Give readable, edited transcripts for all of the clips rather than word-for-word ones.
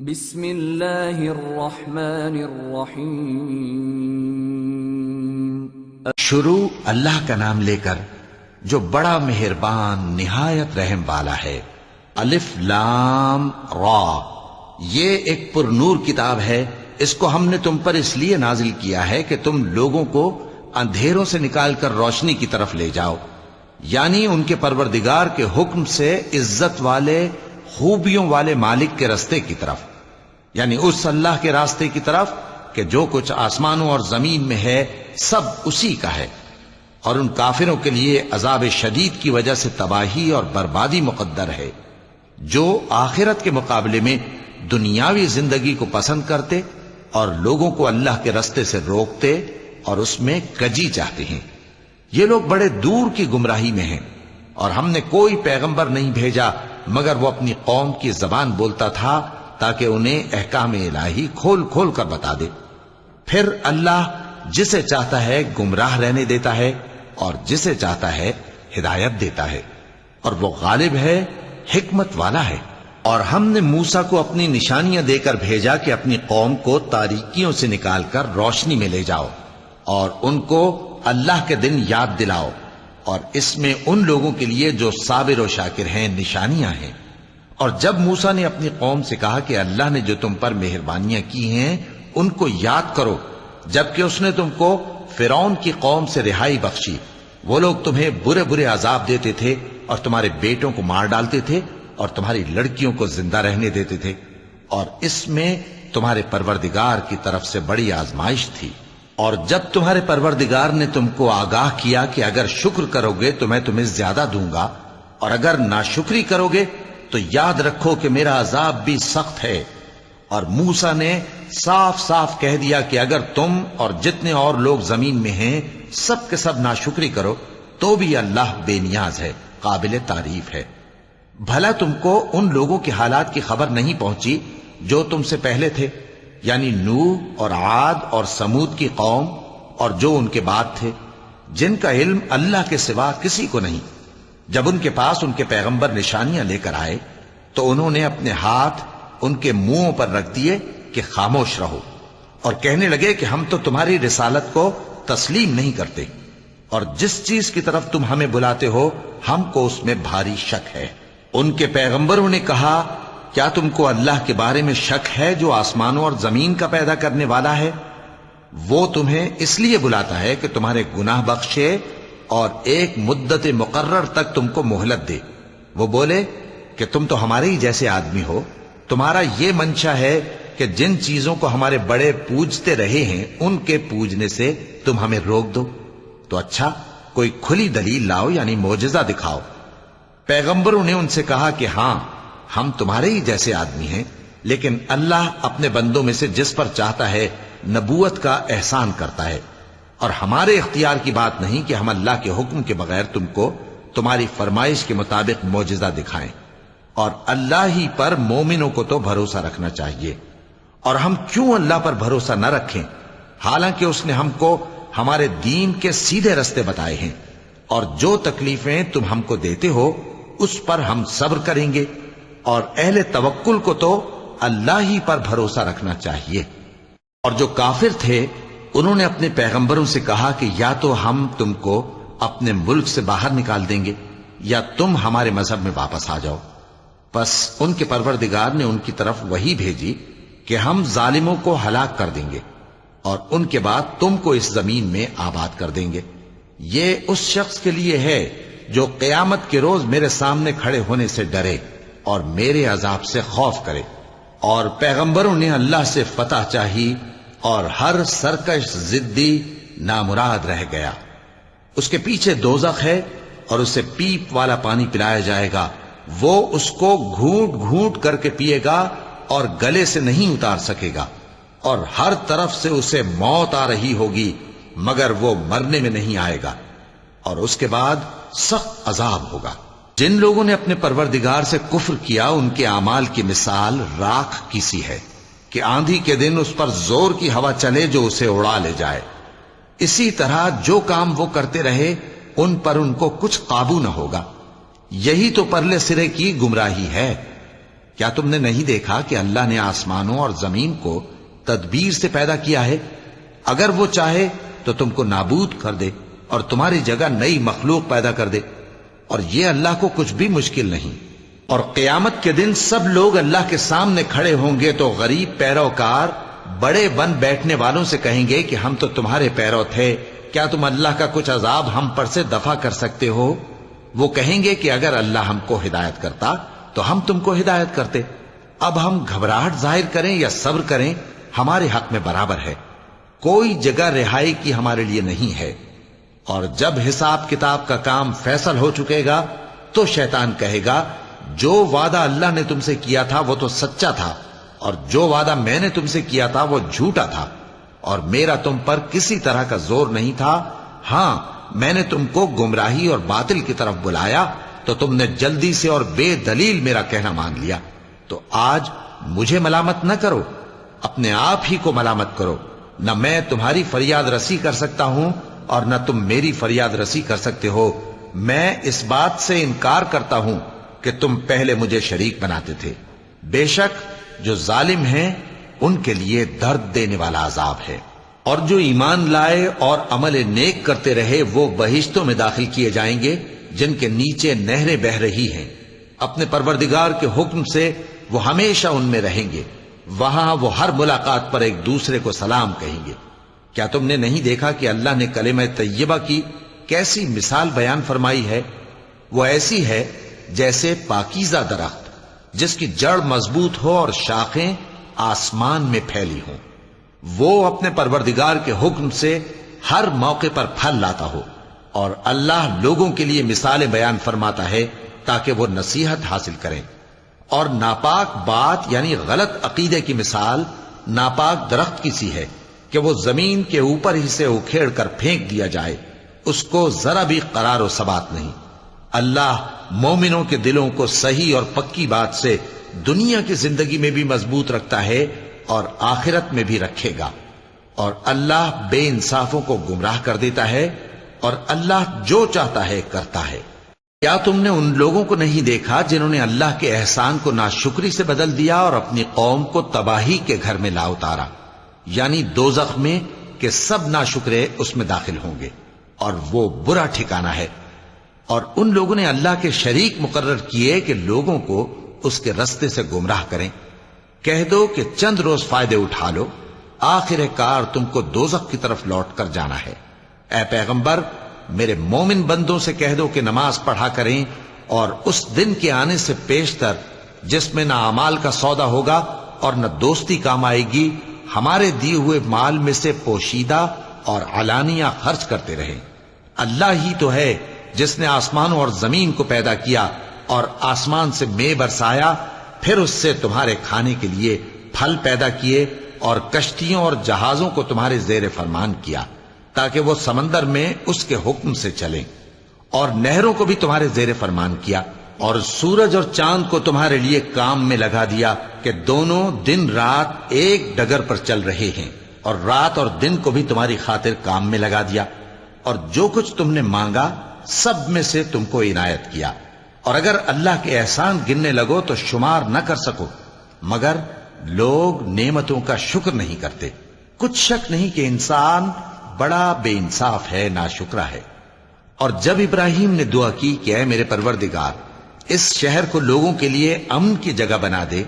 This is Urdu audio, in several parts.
بسم اللہ الرحمن الرحیم۔ شروع اللہ کا نام لے کر جو بڑا مہربان نہایت رحم والا ہے۔ الف لام را، یہ ایک پر نور کتاب ہے، اس کو ہم نے تم پر اس لیے نازل کیا ہے کہ تم لوگوں کو اندھیروں سے نکال کر روشنی کی طرف لے جاؤ، یعنی ان کے پروردگار کے حکم سے عزت والے خوبیوں والے مالک کے راستے کی طرف، یعنی اس اللہ کے راستے کی طرف کہ جو کچھ آسمانوں اور زمین میں ہے سب اسی کا ہے۔ اور ان کافروں کے لیے عذاب شدید کی وجہ سے تباہی اور بربادی مقدر ہے، جو آخرت کے مقابلے میں دنیاوی زندگی کو پسند کرتے اور لوگوں کو اللہ کے راستے سے روکتے اور اس میں کجی چاہتے ہیں۔ یہ لوگ بڑے دور کی گمراہی میں ہیں، اور ہم نے کوئی پیغمبر نہیں بھیجا مگر وہ اپنی قوم کی زبان بولتا تھا تاکہ انہیں احکام الہی کھول کھول کر بتا دے۔ پھر اللہ جسے چاہتا ہے گمراہ رہنے دیتا ہے اور جسے چاہتا ہے ہدایت دیتا ہے، اور وہ غالب ہے، حکمت والا ہے۔ اور ہم نے موسیٰ کو اپنی نشانیاں دے کر بھیجا کہ اپنی قوم کو تاریکیوں سے نکال کر روشنی میں لے جاؤ، اور ان کو اللہ کے دن یاد دلاؤ، اور اس میں ان لوگوں کے لیے جو صابر و شاکر ہیں نشانیاں ہیں۔ اور جب موسیٰ نے اپنی قوم سے کہا کہ اللہ نے جو تم پر مہربانیاں کی ہیں ان کو یاد کرو، جبکہ اس نے تم کو فرعون کی قوم سے رہائی بخشی، وہ لوگ تمہیں برے برے عذاب دیتے تھے اور تمہارے بیٹوں کو مار ڈالتے تھے اور تمہاری لڑکیوں کو زندہ رہنے دیتے تھے، اور اس میں تمہارے پروردگار کی طرف سے بڑی آزمائش تھی۔ اور جب تمہارے پروردگار نے تم کو آگاہ کیا کہ اگر شکر کرو گے تو میں تمہیں زیادہ دوں گا، اور اگر ناشکری کرو گے تو یاد رکھو کہ میرا عذاب بھی سخت ہے۔ اور موسیٰ نے صاف صاف کہہ دیا کہ اگر تم اور جتنے اور لوگ زمین میں ہیں سب کے سب ناشکری کرو تو بھی اللہ بے نیاز ہے، قابل تعریف ہے۔ بھلا تم کو ان لوگوں کے حالات کی خبر نہیں پہنچی جو تم سے پہلے تھے، یعنی نوح اور عاد اور سمود کی قوم اور جو ان کے بعد تھے، جن کا علم اللہ کے سوا کسی کو نہیں۔ جب ان کے پاس ان کے پیغمبر نشانیاں لے کر آئے تو انہوں نے اپنے ہاتھ ان کے منہوں پر رکھ دیے کہ خاموش رہو، اور کہنے لگے کہ ہم تو تمہاری رسالت کو تسلیم نہیں کرتے، اور جس چیز کی طرف تم ہمیں بلاتے ہو ہم کو اس میں بھاری شک ہے۔ ان کے پیغمبروں نے کہا، کیا تم کو اللہ کے بارے میں شک ہے جو آسمانوں اور زمین کا پیدا کرنے والا ہے؟ وہ تمہیں اس لیے بلاتا ہے کہ تمہارے گناہ بخشے اور ایک مدت مقرر تک تم کو مہلت دے۔ وہ بولے کہ تم تو ہمارے ہی جیسے آدمی ہو، تمہارا یہ منشا ہے کہ جن چیزوں کو ہمارے بڑے پوجتے رہے ہیں ان کے پوجنے سے تم ہمیں روک دو، تو اچھا کوئی کھلی دلیل لاؤ، یعنی معجزہ دکھاؤ۔ پیغمبروں نے ان سے کہا کہ ہاں ہم تمہارے ہی جیسے آدمی ہیں، لیکن اللہ اپنے بندوں میں سے جس پر چاہتا ہے نبوت کا احسان کرتا ہے، اور ہمارے اختیار کی بات نہیں کہ ہم اللہ کے حکم کے بغیر تم کو تمہاری فرمائش کے مطابق معجزہ دکھائیں۔ اور اللہ ہی پر مومنوں کو تو بھروسہ رکھنا چاہیے، اور ہم کیوں اللہ پر بھروسہ نہ رکھیں حالانکہ اس نے ہم کو ہمارے دین کے سیدھے رستے بتائے ہیں، اور جو تکلیفیں تم ہم کو دیتے ہو اس پر ہم صبر کریں گے، اور اہل توکل کو تو اللہ ہی پر بھروسہ رکھنا چاہیے۔ اور جو کافر تھے انہوں نے اپنے پیغمبروں سے کہا کہ یا تو ہم تم کو اپنے ملک سے باہر نکال دیں گے یا تم ہمارے مذہب میں واپس آ جاؤ۔ پس ان کے پروردگار نے ان کی طرف وحی بھیجی کہ ہم ظالموں کو ہلاک کر دیں گے اور ان کے بعد تم کو اس زمین میں آباد کر دیں گے۔ یہ اس شخص کے لیے ہے جو قیامت کے روز میرے سامنے کھڑے ہونے سے ڈرے اور میرے عذاب سے خوف کرے۔ اور پیغمبروں نے اللہ سے فتح چاہی، اور ہر سرکش ضدی نامراد رہ گیا۔ اس کے پیچھے دوزخ ہے اور اسے پیپ والا پانی پلایا جائے گا، وہ اس کو گھونٹ گھونٹ کر کے پیے گا اور گلے سے نہیں اتار سکے گا، اور ہر طرف سے اسے موت آ رہی ہوگی مگر وہ مرنے میں نہیں آئے گا، اور اس کے بعد سخت عذاب ہوگا۔ جن لوگوں نے اپنے پروردگار سے کفر کیا ان کے اعمال کی مثال راکھ کی سی ہے کہ آندھی کے دن اس پر زور کی ہوا چلے جو اسے اڑا لے جائے۔ اسی طرح جو کام وہ کرتے رہے ان پر ان کو کچھ قابو نہ ہوگا۔ یہی تو پرلے سرے کی گمراہی ہے۔ کیا تم نے نہیں دیکھا کہ اللہ نے آسمانوں اور زمین کو تدبیر سے پیدا کیا ہے؟ اگر وہ چاہے تو تم کو نابود کر دے اور تمہاری جگہ نئی مخلوق پیدا کر دے، اور یہ اللہ کو کچھ بھی مشکل نہیں۔ اور قیامت کے دن سب لوگ اللہ کے سامنے کھڑے ہوں گے تو غریب پیروکار بڑے بن بیٹھنے والوں سے کہیں گے کہ ہم تو تمہارے پیرو تھے، کیا تم اللہ کا کچھ عذاب ہم پر سے دفع کر سکتے ہو؟ وہ کہیں گے کہ اگر اللہ ہم کو ہدایت کرتا تو ہم تم کو ہدایت کرتے۔ اب ہم گھبراہٹ ظاہر کریں یا صبر کریں، ہمارے حق میں برابر ہے، کوئی جگہ رہائی کی ہمارے لیے نہیں ہے۔ اور جب حساب کتاب کا کام فیصل ہو چکے گا تو شیطان کہے گا جو وعدہ اللہ نے تم سے کیا تھا وہ تو سچا تھا، اور جو وعدہ میں نے تم سے کیا تھا وہ جھوٹا تھا، اور میرا تم پر کسی طرح کا زور نہیں تھا۔ ہاں، میں نے تم کو گمراہی اور باطل کی طرف بلایا تو تم نے جلدی سے اور بے دلیل میرا کہنا مان لیا۔ تو آج مجھے ملامت نہ کرو، اپنے آپ ہی کو ملامت کرو۔ نہ میں تمہاری فریاد رسی کر سکتا ہوں اور نہ تم میری فریاد رسی کر سکتے ہو۔ میں اس بات سے انکار کرتا ہوں کہ تم پہلے مجھے شریک بناتے تھے۔ بے شک جو ظالم ہیں ان کے لیے درد دینے والا عذاب ہے۔ اور جو ایمان لائے اور عمل نیک کرتے رہے وہ بہشتوں میں داخل کیے جائیں گے جن کے نیچے نہریں بہہ رہی ہیں۔ اپنے پروردگار کے حکم سے وہ ہمیشہ ان میں رہیں گے، وہاں وہ ہر ملاقات پر ایک دوسرے کو سلام کہیں گے۔ کیا تم نے نہیں دیکھا کہ اللہ نے کلمہ طیبہ کی کیسی مثال بیان فرمائی ہے؟ وہ ایسی ہے جیسے پاکیزہ درخت جس کی جڑ مضبوط ہو اور شاخیں آسمان میں پھیلی ہوں، وہ اپنے پروردگار کے حکم سے ہر موقع پر پھل لاتا ہو۔ اور اللہ لوگوں کے لیے مثالیں بیان فرماتا ہے تاکہ وہ نصیحت حاصل کریں۔ اور ناپاک بات یعنی غلط عقیدے کی مثال ناپاک درخت کی سی ہے کہ وہ زمین کے اوپر ہی سے اکھیڑ کر پھینک دیا جائے، اس کو ذرا بھی قرار و ثبات نہیں۔ اللہ مومنوں کے دلوں کو صحیح اور پکی بات سے دنیا کی زندگی میں بھی مضبوط رکھتا ہے اور آخرت میں بھی رکھے گا۔ اور اللہ بے انصافوں کو گمراہ کر دیتا ہے، اور اللہ جو چاہتا ہے کرتا ہے۔ کیا تم نے ان لوگوں کو نہیں دیکھا جنہوں نے اللہ کے احسان کو ناشکری سے بدل دیا اور اپنی قوم کو تباہی کے گھر میں لا اتارا، یعنی دوزخ میں، کہ سب ناشکرے اس میں داخل ہوں گے اور وہ برا ٹھکانہ ہے۔ اور ان لوگوں نے اللہ کے شریک مقرر کیے کہ لوگوں کو اس کے رستے سے گمراہ کریں۔ کہہ دو کہ چند روز فائدے اٹھا لو، آخر کار تم کو دوزخ کی طرف لوٹ کر جانا ہے۔ اے پیغمبر، میرے مومن بندوں سے کہہ دو کہ نماز پڑھا کریں، اور اس دن کے آنے سے پیشتر جس میں نہ اعمال کا سودا ہوگا اور نہ دوستی کام آئے گی، ہمارے دیے ہوئے مال میں سے پوشیدہ اور علانیہ خرچ کرتے رہیں۔ اللہ ہی تو ہے جس نے آسمانوں اور زمین کو پیدا کیا اور آسمان سے مے برسایا، پھر اس سے تمہارے کھانے کے لیے پھل پیدا کیے اور کشتیوں اور جہازوں کو تمہارے زیر فرمان کیا تاکہ وہ سمندر میں اس کے حکم سے چلیں، اور نہروں کو بھی تمہارے زیر فرمان کیا، اور سورج اور چاند کو تمہارے لیے کام میں لگا دیا کہ دونوں دن رات ایک ڈگر پر چل رہے ہیں، اور رات اور دن کو بھی تمہاری خاطر کام میں لگا دیا، اور جو کچھ تم نے مانگا سب میں سے تم کو عنایت کیا۔ اور اگر اللہ کے احسان گننے لگو تو شمار نہ کر سکو، مگر لوگ نعمتوں کا شکر نہیں کرتے۔ کچھ شک نہیں کہ انسان بڑا بے انصاف ہے، ناشکرا ہے۔ اور جب ابراہیم نے دعا کی کہ اے میرے پروردگار، اس شہر کو لوگوں کے لیے امن کی جگہ بنا دے،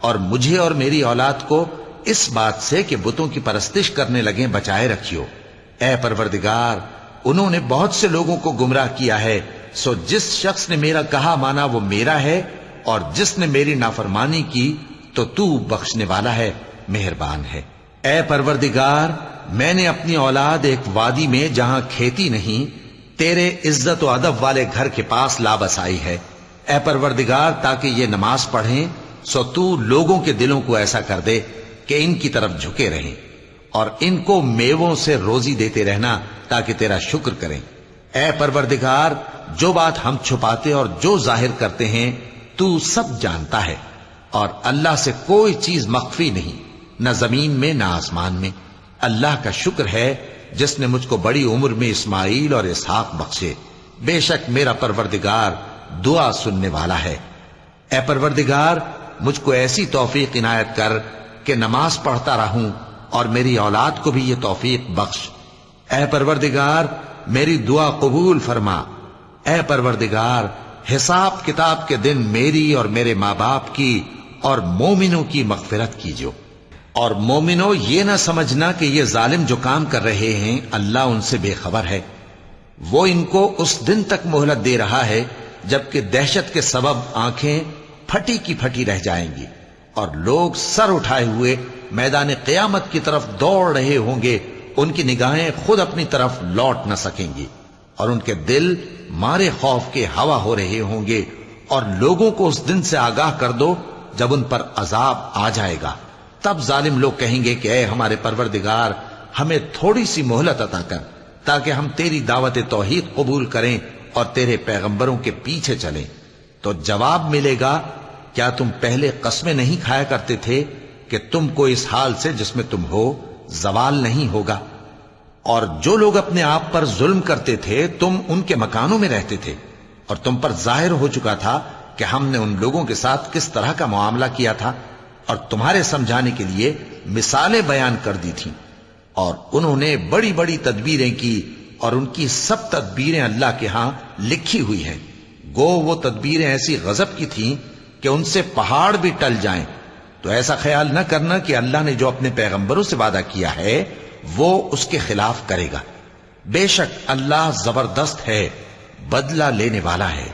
اور مجھے اور میری اولاد کو اس بات سے کہ بتوں کی پرستش کرنے لگیں بچائے رکھیو۔ اے پروردگار، انہوں نے بہت سے لوگوں کو گمراہ کیا ہے، سو جس شخص نے میرا کہا مانا وہ میرا ہے، اور جس نے میری نافرمانی کی تو تو بخشنے والا ہے، مہربان ہے۔ اے پروردگار، میں نے اپنی اولاد ایک وادی میں جہاں کھیتی نہیں، تیرے عزت و ادب والے گھر کے پاس لا بسائی ہے۔ اے پروردگار، تاکہ یہ نماز پڑھیں، سو تو لوگوں کے دلوں کو ایسا کر دے کہ ان کی طرف جھکے رہیں، اور ان کو میووں سے روزی دیتے رہنا تاکہ تیرا شکر کریں۔ اے پروردگار، جو بات ہم چھپاتے اور جو ظاہر کرتے ہیں تو سب جانتا ہے، اور اللہ سے کوئی چیز مخفی نہیں، نہ زمین میں نہ آسمان میں۔ اللہ کا شکر ہے جس نے مجھ کو بڑی عمر میں اسماعیل اور اسحاق بخشے، بے شک میرا پروردگار دعا سننے والا ہے۔ اے پروردگار، مجھ کو ایسی توفیق عنایت کر کہ نماز پڑھتا رہوں اور میری اولاد کو بھی یہ توفیق بخش۔ اے پروردگار میری دعا قبول فرما۔ اے پروردگار حساب کتاب کے دن میری اور میرے ماں باپ کی اور مومنوں کی مغفرت کیجو۔ اور مومنوں یہ نہ سمجھنا کہ یہ ظالم جو کام کر رہے ہیں اللہ ان سے بے خبر ہے، وہ ان کو اس دن تک مہلت دے رہا ہے جبکہ دہشت کے سبب آنکھیں پھٹی کی پھٹی رہ جائیں گی اور لوگ سر اٹھائے ہوئے میدان قیامت کی طرف دوڑ رہے ہوں گے، ان کی نگاہیں خود اپنی طرف لوٹ نہ سکیں گی اور ان کے دل مارے خوف کے ہوا ہو رہے ہوں گے۔ اور لوگوں کو اس دن سے آگاہ کر دو جب ان پر عذاب آ جائے گا، تب ظالم لوگ کہیں گے کہ اے ہمارے پروردگار ہمیں تھوڑی سی مہلت عطا کر تاکہ ہم تیری دعوت توحید قبول کریں اور تیرے پیغمبروں کے پیچھے چلیں۔ تو جواب ملے گا کیا تم پہلے قسمیں نہیں کھایا کرتے تھے کہ تم کو اس حال سے جس میں تم ہو زوال نہیں ہوگا؟ اور جو لوگ اپنے آپ پر ظلم کرتے تھے تم ان کے مکانوں میں رہتے تھے اور تم پر ظاہر ہو چکا تھا کہ ہم نے ان لوگوں کے ساتھ کس طرح کا معاملہ کیا تھا اور تمہارے سمجھانے کے لیے مثالیں بیان کر دی تھیں۔ اور انہوں نے بڑی بڑی تدبیریں کی اور ان کی سب تدبیریں اللہ کے ہاں لکھی ہوئی ہیں، گو وہ تدبیریں ایسی غضب کی تھیں کہ ان سے پہاڑ بھی ٹل جائیں۔ تو ایسا خیال نہ کرنا کہ اللہ نے جو اپنے پیغمبروں سے وعدہ کیا ہے وہ اس کے خلاف کرے گا۔ بے شک اللہ زبردست ہے، بدلہ لینے والا ہے۔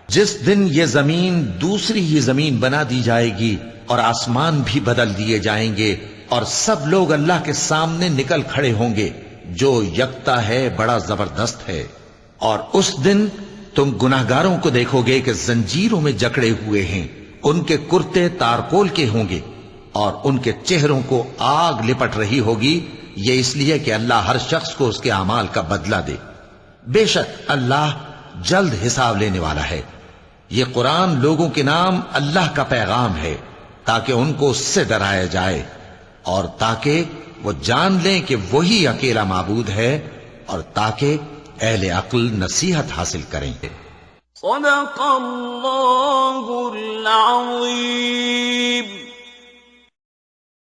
جس دن یہ زمین دوسری ہی زمین بنا دی جائے گی اور آسمان بھی بدل دیے جائیں گے اور سب لوگ اللہ کے سامنے نکل کھڑے ہوں گے جو یکتا ہے بڑا زبردست ہے۔ اور اس دن تم گناہگاروں کو دیکھو گے کہ زنجیروں میں جکڑے ہوئے ہیں، ان کے کرتے تارکول کے ہوں گے اور ان کے چہروں کو آگ لپٹ رہی ہوگی، یہ اس لیے کہ اللہ ہر شخص کو اس کے اعمال کا بدلہ دے۔ بے شک اللہ جلد حساب لینے والا ہے۔ یہ قرآن لوگوں کے نام اللہ کا پیغام ہے تاکہ ان کو اس سے ڈرایا جائے اور تاکہ وہ جان لیں کہ وہی اکیلا معبود ہے اور تاکہ اہل عقل نصیحت حاصل کریں۔ صدق اللہ العظیم۔